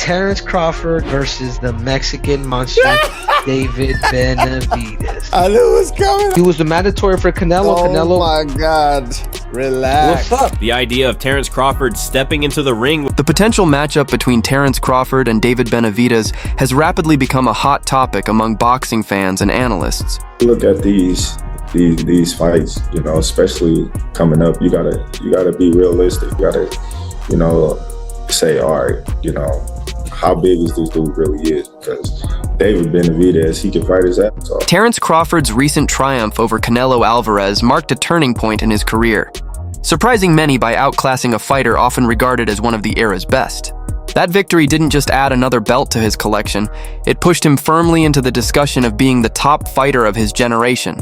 Terence Crawford versus the Mexican monster David Benavidez. I knew it was coming. He was the mandatory for Canelo. Oh my God. Relax. What's up? The idea of Terence Crawford stepping into the ring. The potential matchup between Terence Crawford and David Benavidez has rapidly become a hot topic among boxing fans and analysts. Look at these fights, you know, especially coming up. You gotta be realistic. You gotta, say, all right, how big is this dude really is? Because David Benavidez, he can fight his ass off. Terence Crawford's recent triumph over Canelo Alvarez marked a turning point in his career, surprising many by outclassing a fighter often regarded as one of the era's best. That victory didn't just add another belt to his collection, it pushed him firmly into the discussion of being the top fighter of his generation.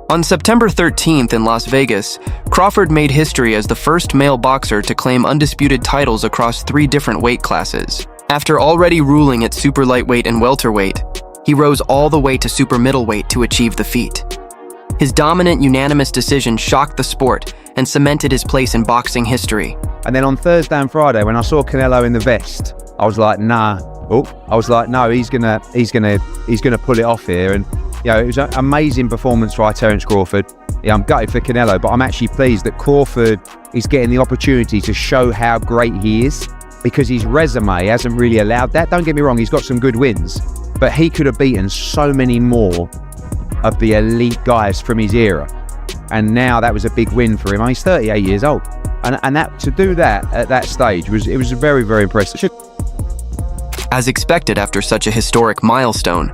On September 13th in Las Vegas, Crawford made history as the first male boxer to claim undisputed titles across 3 different weight classes. After already ruling at super lightweight and welterweight, he rose all the way to super middleweight to achieve the feat. His dominant unanimous decision shocked the sport and cemented his place in boxing history. And then on Thursday and Friday, when I saw Canelo in the vest, I was like, nah. I was like, no, he's gonna pull it off here. And it was an amazing performance by Terence Crawford. Yeah, I'm gutted for Canelo, but I'm actually pleased that Crawford is getting the opportunity to show how great he is, because his resume hasn't really allowed that. Don't get me wrong, he's got some good wins, but he could have beaten so many more of the elite guys from his era. And now that was a big win for him. He's 38 years old. And that to do that at that stage was very, very impressive. As expected after such a historic milestone,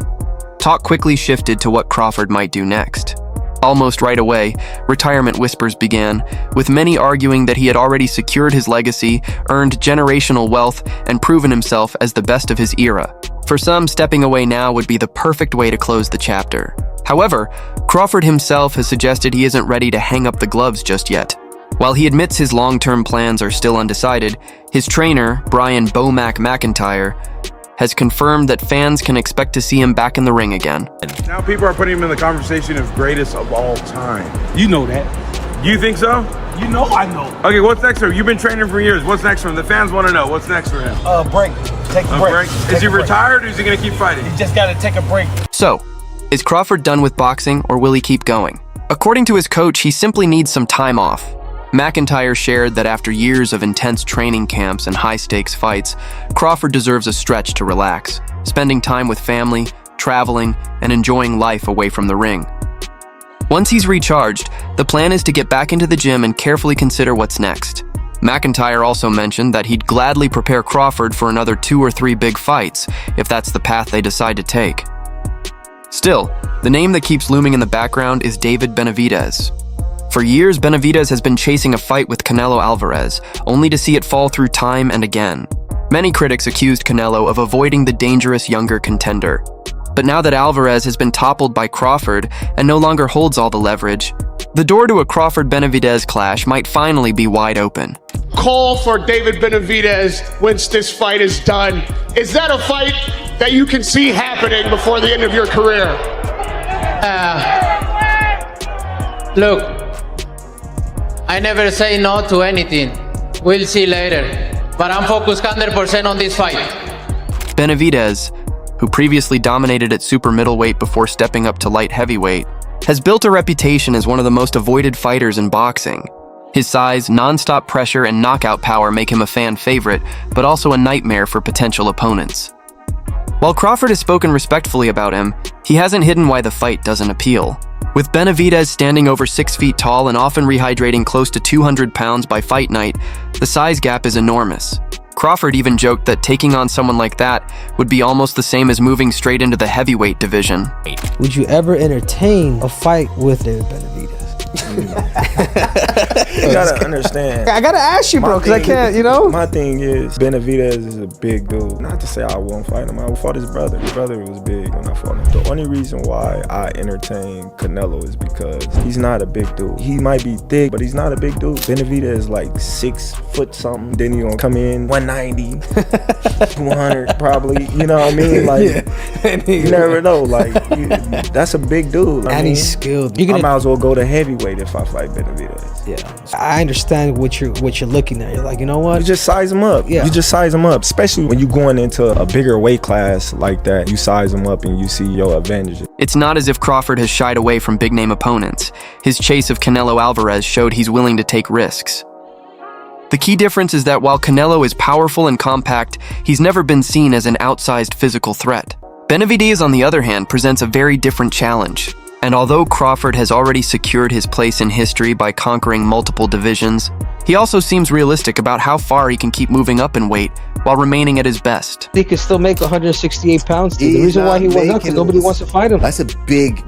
talk quickly shifted to what Crawford might do next. Almost right away, retirement whispers began, with many arguing that he had already secured his legacy, earned generational wealth, and proven himself as the best of his era. For some, stepping away now would be the perfect way to close the chapter. However, Crawford himself has suggested he isn't ready to hang up the gloves just yet. While he admits his long-term plans are still undecided, his trainer, Brian "Bomac" McIntyre, has confirmed that fans can expect to see him back in the ring again. Now people are putting him in the conversation of greatest of all time. You know that. You think so? You know I know. Okay, what's next for him? You've been training for years. What's next for him? The fans want to know. What's next for him? Break. Take a break. Is he retired or is he going to keep fighting? He just got to take a break. So, is Crawford done with boxing or will he keep going? According to his coach, he simply needs some time off. McIntyre shared that after years of intense training camps and high-stakes fights, Crawford deserves a stretch to relax, spending time with family, traveling, and enjoying life away from the ring. Once he's recharged, the plan is to get back into the gym and carefully consider what's next. McIntyre also mentioned that he'd gladly prepare Crawford for another 2 or 3 big fights, if that's the path they decide to take. Still, the name that keeps looming in the background is David Benavidez. For years, Benavidez has been chasing a fight with Canelo Alvarez, only to see it fall through time and again. Many critics accused Canelo of avoiding the dangerous younger contender. But now that Alvarez has been toppled by Crawford and no longer holds all the leverage, the door to a Crawford-Benavidez clash might finally be wide open. Call for David Benavidez once this fight is done. Is that a fight that you can see happening before the end of your career? Look, I never say no to anything. We'll see later. But I'm focused 100% on this fight. Benavidez, who previously dominated at super middleweight before stepping up to light heavyweight, has built a reputation as one of the most avoided fighters in boxing. His size, non-stop pressure, and knockout power make him a fan favorite, but also a nightmare for potential opponents. While Crawford has spoken respectfully about him, he hasn't hidden why the fight doesn't appeal. With Benavidez standing over 6 feet tall and often rehydrating close to 200 pounds by fight night, the size gap is enormous. Crawford even joked that taking on someone like that would be almost the same as moving straight into the heavyweight division. Would you ever entertain a fight with David Benavidez? You gotta understand. I gotta ask you, bro, because I can't, My thing is, Benavidez is a big dude. Not to say I won't fight him. I fought his brother. His brother was big when I fought him. The only reason why I entertain Canelo is because he's not a big dude. He might be thick, but he's not a big dude. Benavidez is like 6 foot something. Then he gonna come in 190, 200 probably. You know what I mean? Like, you never know. Like, that's a big dude. And he's skilled. I might as well go to heavyweight if I fight Benavidez. I understand what you're looking at. You're like, you know what? You just size them up. Yeah. You just size them up, especially when you're going into a bigger weight class like that. You size them up and you see your advantages. It's not as if Crawford has shied away from big-name opponents. His chase of Canelo Alvarez showed he's willing to take risks. The key difference is that while Canelo is powerful and compact, he's never been seen as an outsized physical threat. Benavidez, on the other hand, presents a very different challenge. And although Crawford has already secured his place in history by conquering multiple divisions, he also seems realistic about how far he can keep moving up in weight while remaining at his best. He could still make 168 pounds. The reason why he went up is nobody wants to fight him. That's a big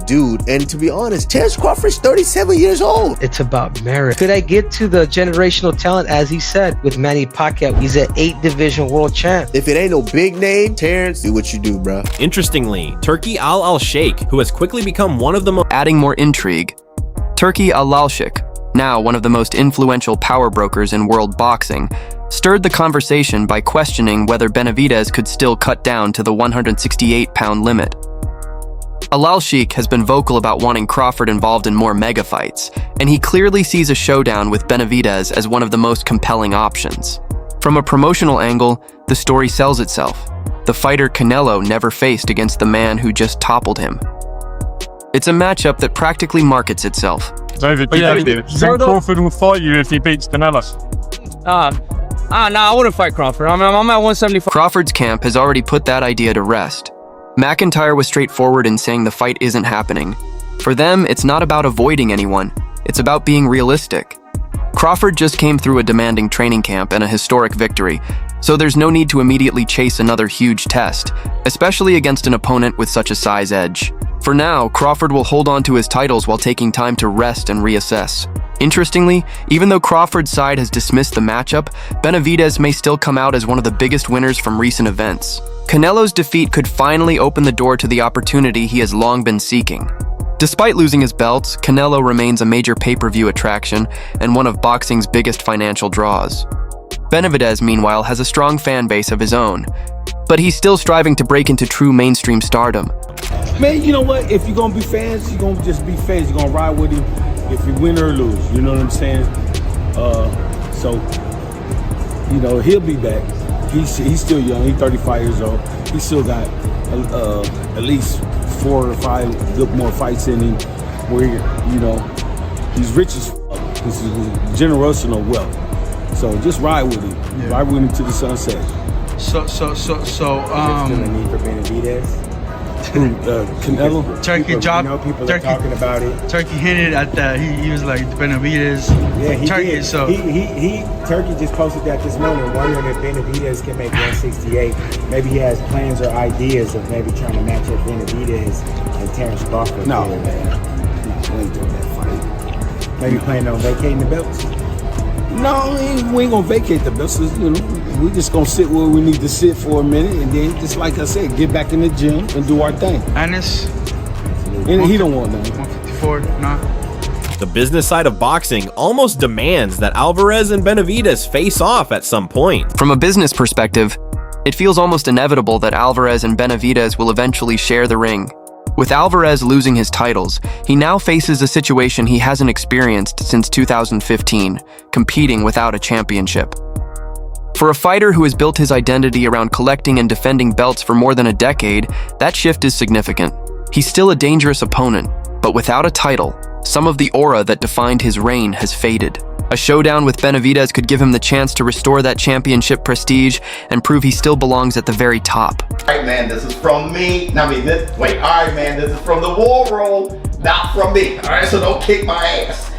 dude. And to be honest, Terence Crawford's 37 years old. It's about merit. Could I get to the generational talent, as he said, with Manny Pacquiao? He's an 8-division world champ. If it ain't no big name, Terence, do what you do, bro. Interestingly, Turki Al-Sheikh, who has quickly become one of the most— Adding more intrigue, Turki Al-Sheikh, now one of the most influential power brokers in world boxing, stirred the conversation by questioning whether Benavidez could still cut down to the 168-pound limit. Al-Sheikh has been vocal about wanting Crawford involved in more mega fights, and he clearly sees a showdown with Benavidez as one of the most compelling options. From a promotional angle, the story sells itself. The fighter Canelo never faced against the man who just toppled him. It's a matchup that practically markets itself. David, do you think Crawford will fight you if he beats Canelo? I wouldn't fight Crawford. I'm at 175. Crawford's camp has already put that idea to rest. McIntyre was straightforward in saying the fight isn't happening. For them, it's not about avoiding anyone. It's about being realistic. Crawford just came through a demanding training camp and a historic victory, so there's no need to immediately chase another huge test, especially against an opponent with such a size edge. For now, Crawford will hold on to his titles while taking time to rest and reassess. Interestingly, even though Crawford's side has dismissed the matchup, Benavidez may still come out as one of the biggest winners from recent events. Canelo's defeat could finally open the door to the opportunity he has long been seeking. Despite losing his belts, Canelo remains a major pay-per-view attraction and one of boxing's biggest financial draws. Benavidez, meanwhile, has a strong fan base of his own, but he's still striving to break into true mainstream stardom. Man, you know what? If you're gonna be fans, you're gonna just be fans. You're gonna ride with him if you win or lose. You know what I'm saying? So, you know, he'll be back. He's still young. He's 35 years old. He still got at least 4 or 5 good more fights in him. Where, you know, he's rich as fuck. He's generational wealth. So just ride with him. Yeah. Ride with him to the sunset. So. Still a need for Benavidez. Canelo. Turkey dropped. You know, people Turkey, are talking about it. Turkey hinted at that. He was like Benavidez. Yeah, he Turkey. did. So Turkey just posted that this morning, wondering if Benavidez can make 168. Maybe he has plans or ideas of maybe trying to match up Benavidez and Terence Crawford. No, there, man. We ain't doing that fight. Maybe planning on vacating the belts. No, we ain't gonna vacate the belts. You know, we just gonna sit where we need to sit for a minute, and then, just like I said, get back in the gym and do our thing. Ennis, and he don't want nothing. 154, nah. The business side of boxing almost demands that Alvarez and Benavidez face off at some point. From a business perspective, it feels almost inevitable that Alvarez and Benavidez will eventually share the ring. With Alvarez losing his titles, he now faces a situation he hasn't experienced since 2015, competing without a championship. For a fighter who has built his identity around collecting and defending belts for more than a decade, that shift is significant. He's still a dangerous opponent, but without a title, some of the aura that defined his reign has faded. A showdown with Benavidez could give him the chance to restore that championship prestige and prove he still belongs at the very top. Alright man, this is from me. Alright man, this is from the war room, not from me. Alright, so don't kick my ass.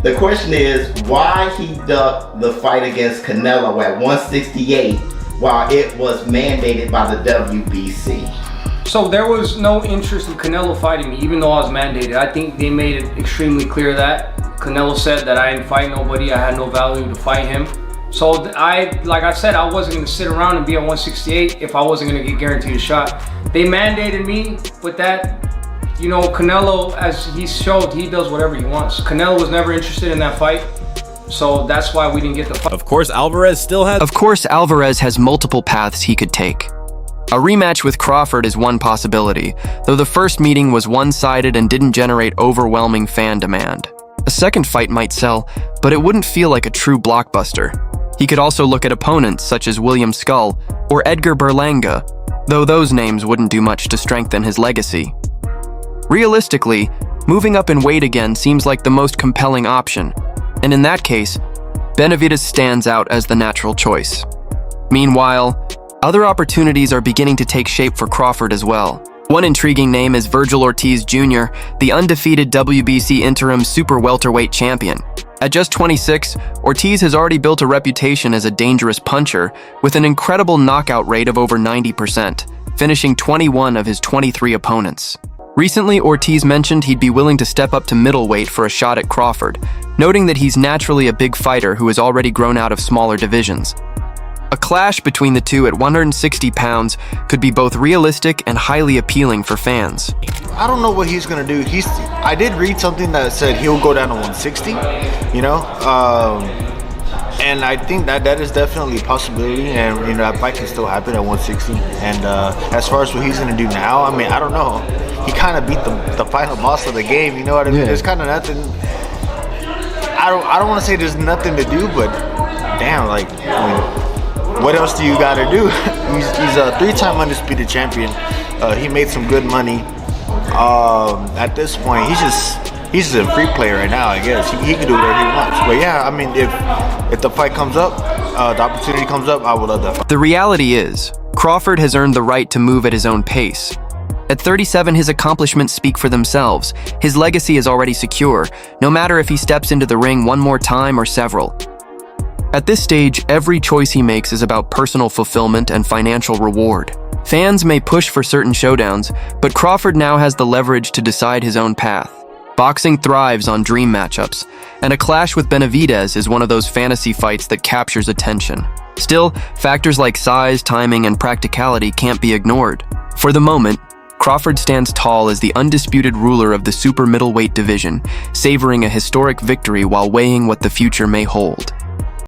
The question is, why he ducked the fight against Canelo at 168 while it was mandated by the WBC? So there was no interest in Canelo fighting me, even though I was mandated. I think they made it extremely clear that Canelo said that I didn't fight nobody, I had no value to fight him. So like I said, I wasn't gonna sit around and be at 168 if I wasn't gonna get guaranteed a shot. They mandated me, but that, you know, Canelo, as he showed, he does whatever he wants. Canelo was never interested in that fight, so that's why we didn't get the fight. Of course, Alvarez has multiple paths he could take. A rematch with Crawford is one possibility, though the first meeting was one-sided and didn't generate overwhelming fan demand. A second fight might sell, but it wouldn't feel like a true blockbuster. He could also look at opponents such as William Skull or Edgar Berlanga, though those names wouldn't do much to strengthen his legacy. Realistically, moving up in weight again seems like the most compelling option, and in that case, Benavidez stands out as the natural choice. Meanwhile, other opportunities are beginning to take shape for Crawford as well. One intriguing name is Vergil Ortiz Jr., the undefeated WBC interim super welterweight champion. At just 26, Ortiz has already built a reputation as a dangerous puncher with an incredible knockout rate of over 90%, finishing 21 of his 23 opponents. Recently, Ortiz mentioned he'd be willing to step up to middleweight for a shot at Crawford, noting that he's naturally a big fighter who has already grown out of smaller divisions. A clash between the two at 160 pounds could be both realistic and highly appealing for fans. I don't know what he's gonna do. I did read something that said he'll go down to 160, and I think that is definitely a possibility, and that fight can still happen at 160. And as far as what he's gonna do now, I mean, I don't know. He kind of beat the final boss of the game. You know what I mean? Yeah. There's kind of nothing. I don't want to say there's nothing to do, but damn, like, I mean, what else do you got to do? He's a 3-time undisputed champion. He made some good money. At this point, he's just a free player right now, I guess. He can do whatever he wants. But yeah, I mean, if the fight comes up, the opportunity comes up, I would love that fight. The reality is, Crawford has earned the right to move at his own pace. At 37, his accomplishments speak for themselves. His legacy is already secure, no matter if he steps into the ring one more time or several. At this stage, every choice he makes is about personal fulfillment and financial reward. Fans may push for certain showdowns, but Crawford now has the leverage to decide his own path. Boxing thrives on dream matchups, and a clash with Benavidez is one of those fantasy fights that captures attention. Still, factors like size, timing, and practicality can't be ignored. For the moment, Crawford stands tall as the undisputed ruler of the super middleweight division, savoring a historic victory while weighing what the future may hold.